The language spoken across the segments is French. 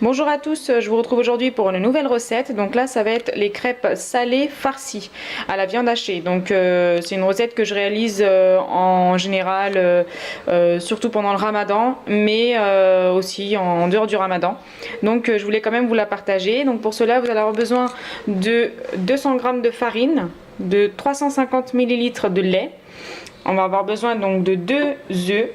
Bonjour à tous, je vous retrouve aujourd'hui pour une nouvelle recette. Donc là, ça va être les crêpes salées farcies à la viande hachée. Donc c'est une recette que je réalise en général, surtout pendant le ramadan, mais aussi en dehors du ramadan. Donc je voulais quand même vous la partager. Donc pour cela, vous allez avoir besoin de 200 g de farine, de 350 ml de lait. On va avoir besoin donc de 2 œufs.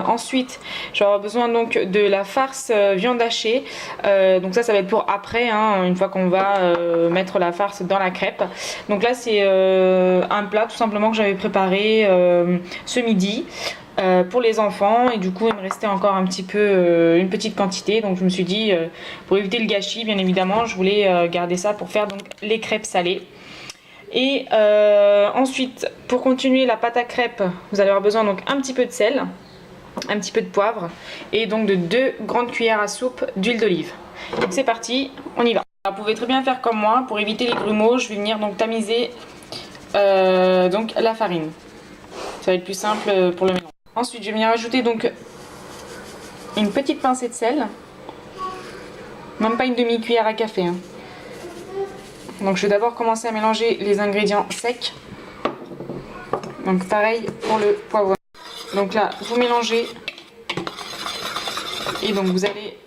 Ensuite, je vais avoir besoin donc de la farce viande hachée. Donc ça va être pour après, hein, une fois qu'on va mettre la farce dans la crêpe. Donc là, c'est un plat tout simplement que j'avais préparé ce midi. Pour les enfants, et du coup il me restait encore un petit peu une petite quantité, donc je me suis dit pour éviter le gâchis, bien évidemment, je voulais garder ça pour faire donc les crêpes salées. Et ensuite, pour continuer la pâte à crêpes, vous allez avoir besoin donc un petit peu de sel, un petit peu de poivre et donc de 2 grandes cuillères à soupe d'huile d'olive. Donc c'est parti, on y va. Alors, vous pouvez très bien faire comme moi, pour éviter les grumeaux, je vais venir donc tamiser donc la farine. Ça va être plus simple pour le mélange. Ensuite, je vais venir ajouter donc une petite pincée de sel, même pas une demi-cuillère à café, hein. Donc je vais d'abord commencer à mélanger les ingrédients secs. Donc pareil pour le poivron. Donc là, vous mélangez et donc vous allez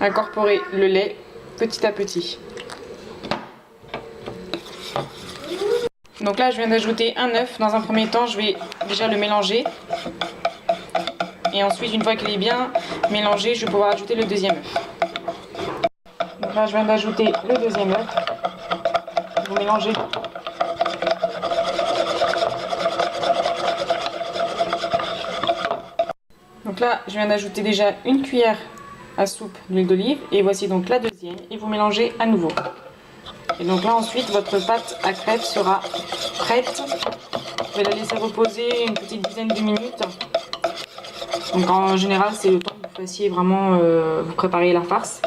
incorporer le lait petit à petit. Donc là, je viens d'ajouter un œuf. Dans un premier temps, je vais déjà le mélanger. Et ensuite, une fois qu'il est bien mélangé, je vais pouvoir ajouter le deuxième œuf. Donc là, je viens d'ajouter le deuxième œuf. Vous mélangez. Donc là, je viens d'ajouter déjà une cuillère à soupe d'huile d'olive. Et voici donc la deuxième. Et vous mélangez à nouveau. Et donc là, ensuite, votre pâte à crêpes sera prête. Vous allez la laisser reposer une petite dizaine de minutes. Donc en général, c'est le temps que vous fassiez vraiment, vous préparez la farce.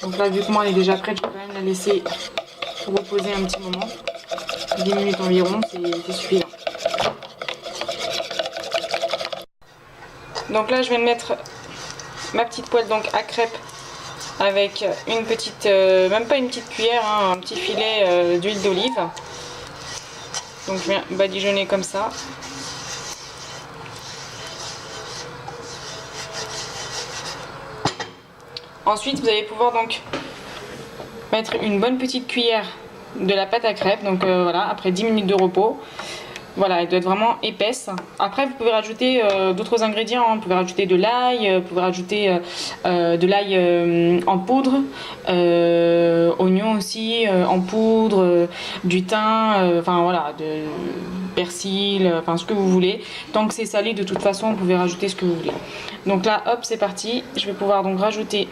Donc là, vu que moi elle est déjà prête, je vais quand même la laisser reposer un petit moment. 10 minutes environ, c'est suffisant. Donc là, je viens de mettre ma petite poêle donc à crêpes avec une petite, même pas une petite cuillère, hein, un petit filet d'huile d'olive. Donc je viens badigeonner comme ça. Ensuite, vous allez pouvoir donc mettre une bonne petite cuillère de la pâte à crêpes. Donc voilà, après 10 minutes de repos. Voilà, elle doit être vraiment épaisse. Après, vous pouvez rajouter d'autres ingrédients, hein. Vous pouvez rajouter de l'ail, vous pouvez rajouter de l'ail en poudre, oignon aussi en poudre, du thym, enfin voilà, de persil, enfin ce que vous voulez. Tant que c'est salé, de toute façon, vous pouvez rajouter ce que vous voulez. Donc là, hop, c'est parti. Je vais pouvoir donc rajouter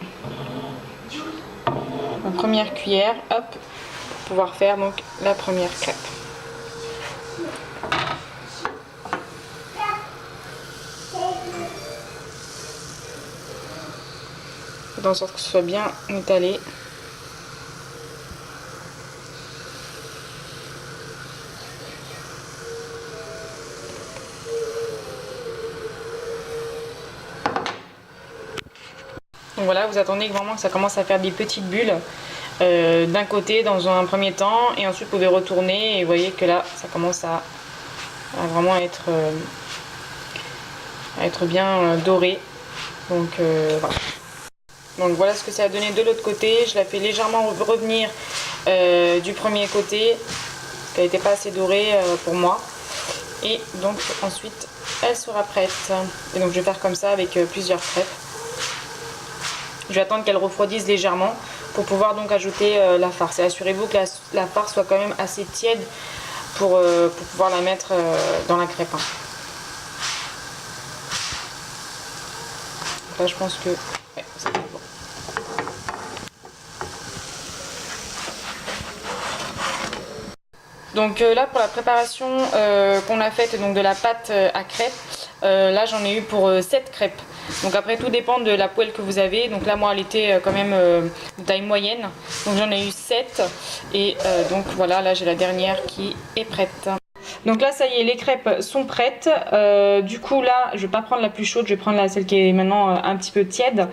ma première cuillère, hop, pour pouvoir faire donc la première crêpe. Faites en sorte que ce soit bien étalé. Donc voilà, vous attendez vraiment que ça commence à faire des petites bulles d'un côté dans un premier temps, et ensuite vous pouvez retourner et vous voyez que là ça commence à vraiment être bien doré. Donc voilà. Donc voilà ce que ça a donné de l'autre côté. Je la fais légèrement revenir du premier côté, qu'elle n'était pas assez dorée pour moi. Et donc ensuite elle sera prête. Et donc je vais faire comme ça avec plusieurs crêpes. Je vais attendre qu'elle refroidisse légèrement pour pouvoir donc ajouter la farce. Et assurez-vous que la farce soit quand même assez tiède pour pouvoir la mettre dans la crêpe, hein. Donc là je pense que ouais, c'est bon. Donc là pour la préparation qu'on a faite donc de la pâte à crêpes, là j'en ai eu pour 7 crêpes. Donc après tout dépend de la poêle que vous avez. Donc là moi elle était quand même de taille moyenne. Donc j'en ai eu 7 et donc voilà, là j'ai la dernière qui est prête. Donc là ça y est, les crêpes sont prêtes. Du coup là je vais pas prendre la plus chaude, je vais prendre celle qui est maintenant un petit peu tiède,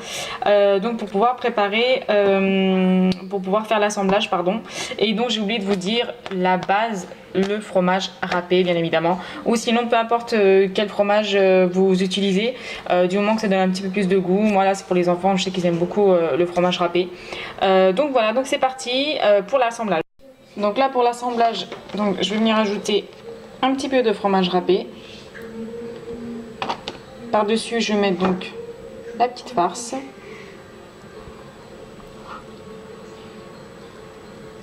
donc pour pouvoir préparer, pour pouvoir faire l'assemblage, pardon. Et donc j'ai oublié de vous dire la base, le fromage râpé bien évidemment, ou sinon peu importe quel fromage vous utilisez, du moment que ça donne un petit peu plus de goût. Moi là c'est pour les enfants, je sais qu'ils aiment beaucoup le fromage râpé. Donc voilà, donc c'est parti pour l'assemblage. Donc là pour l'assemblage, donc je vais venir ajouter un petit peu de fromage râpé. Par dessus je vais mettre donc la petite farce.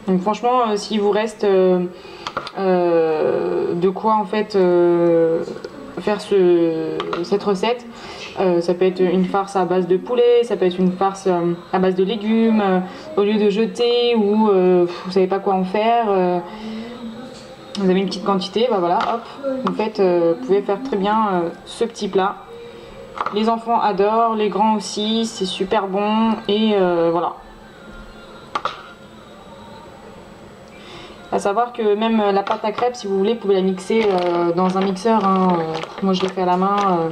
Donc franchement s'il vous reste de quoi en fait faire cette recette, ça peut être une farce à base de poulet, ça peut être une farce à base de légumes, au lieu de jeter ou vous savez pas quoi en faire, vous avez une petite quantité, bah voilà, hop, vous pouvez faire très bien ce petit plat. Les enfants adorent, les grands aussi, c'est super bon et voilà. À savoir que même la pâte à crêpes, si vous voulez, vous pouvez la mixer dans un mixeur. Hein. Moi je l'ai fait à la main,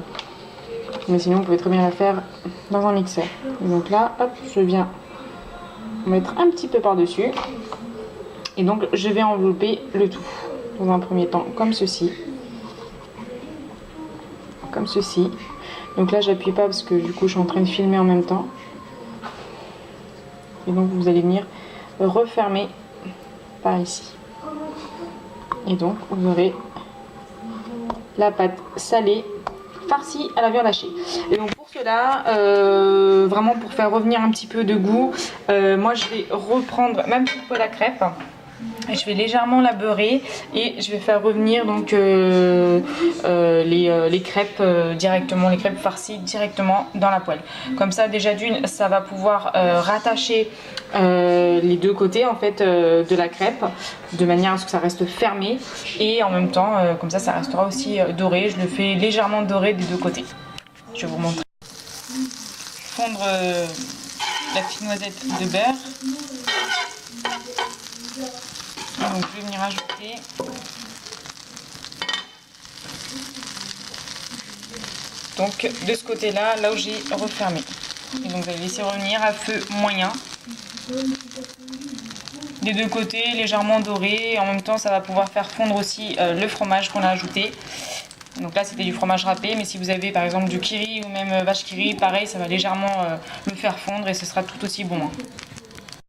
mais sinon vous pouvez très bien la faire dans un mixeur. Et donc là, hop, je viens mettre un petit peu par-dessus. Et donc je vais envelopper le tout dans un premier temps, comme ceci. Comme ceci. Donc là j'appuie pas parce que du coup je suis en train de filmer en même temps. Et donc vous allez venir refermer par ici. Et donc vous aurez la pâte salée farcie à la viande hachée. Et donc pour cela, vraiment pour faire revenir un petit peu de goût, moi je vais reprendre ma petite poêle à crêpes. Et je vais légèrement la beurrer et je vais faire revenir donc les crêpes directement, les crêpes farcies directement dans la poêle. Comme ça déjà d'une, ça va pouvoir rattacher les deux côtés en fait de la crêpe, de manière à ce que ça reste fermé, et en même temps comme ça restera aussi doré. Je le fais légèrement doré des deux côtés. Je vais vous montrer. Fondre la petite noisette de beurre. Donc je vais venir ajouter donc de ce côté là, là où j'ai refermé. Et donc vous allez laisser revenir à feu moyen des deux côtés, légèrement doré, et en même temps ça va pouvoir faire fondre aussi le fromage qu'on a ajouté. Donc là c'était du fromage râpé, mais si vous avez par exemple du kiri ou même vache kiri, pareil, ça va légèrement le faire fondre et ce sera tout aussi bon.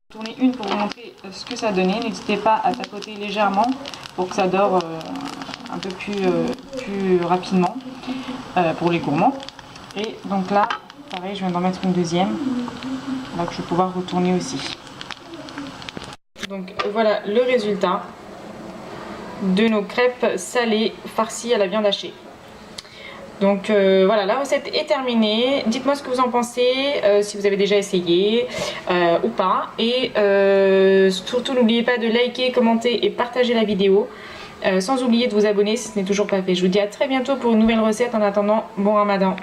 Tournez une pour vous montrer ce que ça donnait. N'hésitez pas à tapoter légèrement pour que ça dore un peu plus rapidement pour les gourmands. Et donc là, pareil, je viens d'en mettre une deuxième, là que je vais pouvoir retourner aussi. Donc voilà le résultat de nos crêpes salées farcies à la viande hachée. Donc voilà, la recette est terminée. Dites-moi ce que vous en pensez, si vous avez déjà essayé ou pas. Et surtout n'oubliez pas de liker, commenter et partager la vidéo. Sans oublier de vous abonner si ce n'est toujours pas fait. Je vous dis à très bientôt pour une nouvelle recette. En attendant, bon ramadan.